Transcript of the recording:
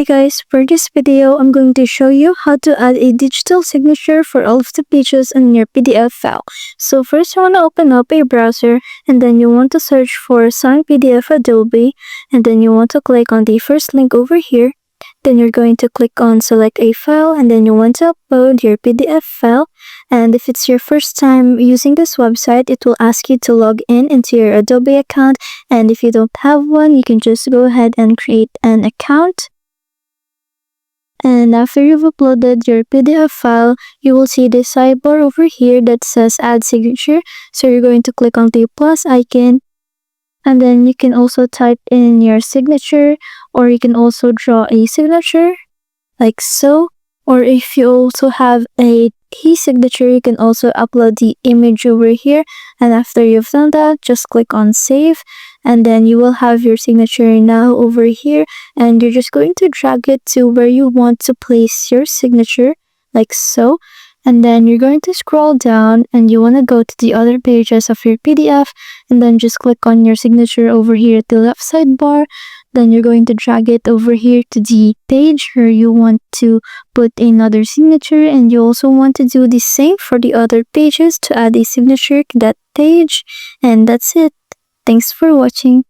Hey guys, for this video, I'm going to show you how to add a digital signature for all of the pages in your PDF file. So first you want to open up a browser and then you want to search for Sign PDF Adobe and then you want to click on the first link over here. Then you're going to click on select a file and then you want to upload your PDF file. And if it's your first time using this website, it will ask you to log in into your Adobe account. And if you don't have one, you can just go ahead and create an account. And after you've uploaded your PDF file, you will see the sidebar over here that says add signature. So you're going to click on the plus icon and then you can also type in your signature, or you can also draw a signature like so. Or if you also have a e-signature, you can also upload the image over here. And after you've done that, just click on save and then you will have your signature now over here, and you're just going to drag it to where you want to place your signature like so. And then you're going to scroll down and you want to go to the other pages of your PDF and then just click on your signature over here at the left sidebar. Then you're going to drag it over here to the page where you want to put another signature, and you also want to do the same for the other pages to add a signature to that page. And that's it. Thanks for watching.